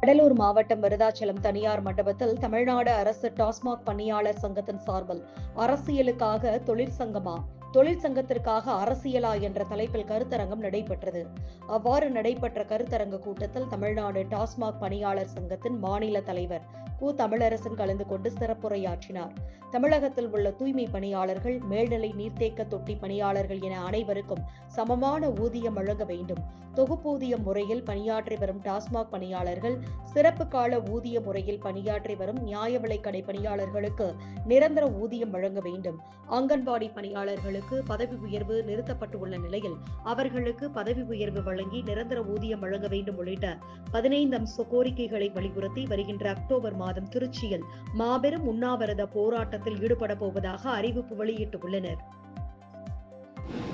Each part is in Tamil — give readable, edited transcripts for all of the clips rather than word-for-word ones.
கடலூர் மாவட்டம் விருதாச்சலம் தனியார் மண்டபத்தில் தமிழ்நாடு அரசு டாஸ்மாக் பணியாளர் சங்கத்தின் சார்பில் அரசியலுக்காக தொழிற்சங்கத்திற்காக அரசியலா என்ற தலைப்பில் கருத்தரங்கம் நடைபெற்றது. அவ்வாறு நடைபெற்ற கருத்தரங்க கூட்டத்தில் தமிழ்நாடு டாஸ்மாக் பணியாளர் சங்கத்தின் மாநில தலைவர் கு. தமிழரசன் கலந்து கொண்டு சிறப்புரையாற்றினார். தமிழகத்தில் உள்ள தூய்மை பணியாளர்கள், மேல்நிலை நீர்த்தேக்க தொட்டி பணியாளர்கள் என அனைவருக்கும் சமமான ஊதியம் வழங்க வேண்டும். தொகுப்பூதியம் முறையில் பணியாற்றி வரும் டாஸ்மாக் பணியாளர்கள், சிறப்பு கால ஊதிய முறையில் பணியாற்றி வரும் நியாய விலைக்கடை பணியாளர்களுக்கு நிரந்தர ஊதியம் வழங்க வேண்டும். அங்கன்வாடி பணியாளர்களுக்கு பதவி உயர்வு நிறுத்தப்பட்டுள்ள நிலையில் அவர்களுக்கு பதவி உயர்வு வழங்கி நிரந்தர ஊதியம் வழங்க வேண்டும் உள்ளிட்ட 15 அம்ச கோரிக்கைகளை வலியுறுத்தி வருகின்ற அக்டோபர் மாதம் திருச்சியில் மாபெரும் உண்ணாவிரத போராட்டத்தில் ஈடுபட போவதாக அறிவிப்பு வெளியிட்டுள்ளனர்.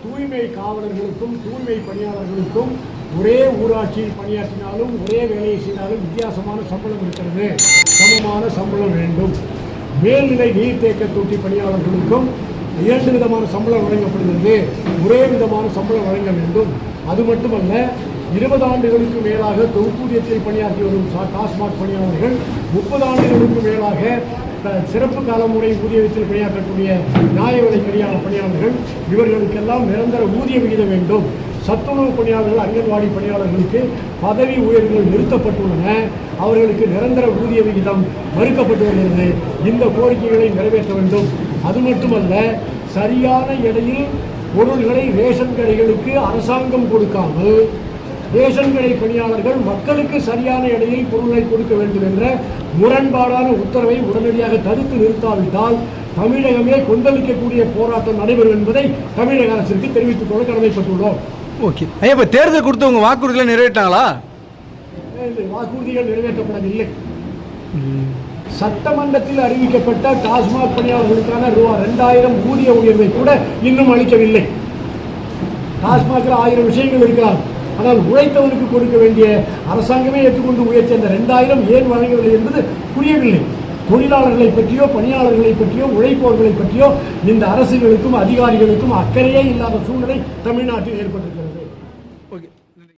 தூய்மை காவலர்களுக்கும் தூய்மை பணியாளர்களுக்கும் ஒரே ஊராட்சியில் பணியாற்றினாலும் ஒரே வேலையை செய்தாலும் வித்தியாசமான சம்பளம் இருக்கிறது. சமமான சம்பளம் வேண்டும். மேல்நிலை நீர்த்தேக்க தொட்டி பணியாளர்களுக்கும் 2 விதமான சம்பளம் வழங்கப்படுகிறது. ஒரே விதமான சம்பளம் வழங்க வேண்டும். அது மட்டுமல்ல, 20 ஆண்டுகளுக்கு மேலாக தொகுப்பூதியத்தில் பணியாற்றி வரும் டாஸ்மாக் பணியாளர்கள் 30 ஆண்டுகளுக்கு மேலாக சிறப்பு காலமுறை ஊதியத்தில் பணியாற்றக்கூடிய நியாய விலைக்கடை பணியாளர்கள், இவர்களுக்கெல்லாம் நிரந்தர ஊதிய விகிதம் வேண்டும். சத்துணவு பணியாளர்கள், அங்கன்வாடி பணியாளர்களுக்கு பதவி உயர்வுகள் நிறுத்தப்பட்டுள்ளன. அவர்களுக்கு நிரந்தர ஊதிய விகிதம் மறுக்கப்பட்டு வருகிறது. இந்த கோரிக்கைகளை நிறைவேற்ற வேண்டும். அது மட்டுமல்ல, சரியான எடையில் பொருள்களை ரேஷன் கடைகளுக்கு அரசாங்கம் கொடுக்காமல் ரேஷன் கடை பணியாளர்கள் மக்களுக்கு சரியான எடையில் பொருளை கொடுக்க வேண்டும் என்ற முரண்பாடான உத்தரவை உடனடியாக தடுத்து நிறுத்தாவிட்டால் தமிழகமே கொந்தளிக்கக்கூடிய போராட்டம் நடைபெறும் என்பதை தமிழக அரசிற்கு தெரிவித்துக் கொள்ள கடமைப்பட்டுள்ளோம். ஓகே ஐயா, இப்போ தேர்தல் கொடுத்தவங்க வாக்குறுதிகளை நிறைவேற்றாங்களா? வாக்குறுதிகள் நிறைவேற்றப்படவில்லை. சட்டமன்றத்தில் அறிவிக்கப்பட்ட டாஸ்மாக் பணியாளர்களுக்கான ₹2000 ஊதிய உயர்வை கூட இன்னும் அளிக்கவில்லை. டாஸ்மாகில் 1000 விஷயங்கள் இருக்கலாம். ஆனால் உழைத்தவனுக்கு கொடுக்க வேண்டிய அரசாங்கமே ஏற்றுக்கொண்டு உயர்த்திய அந்த 2000 ஏன் வழங்கவில்லை என்பது புரியவில்லை. தொழிலாளர்களை பற்றியோ, பணியாளர்களை பற்றியோ, உழைப்பவர்களை பற்றியோ இந்த அரசுகளுக்கும் அதிகாரிகளுக்கும் அக்கறையே இல்லாத சூழ்நிலை தமிழ்நாட்டில் ஏற்பட்டிருக்கிறது.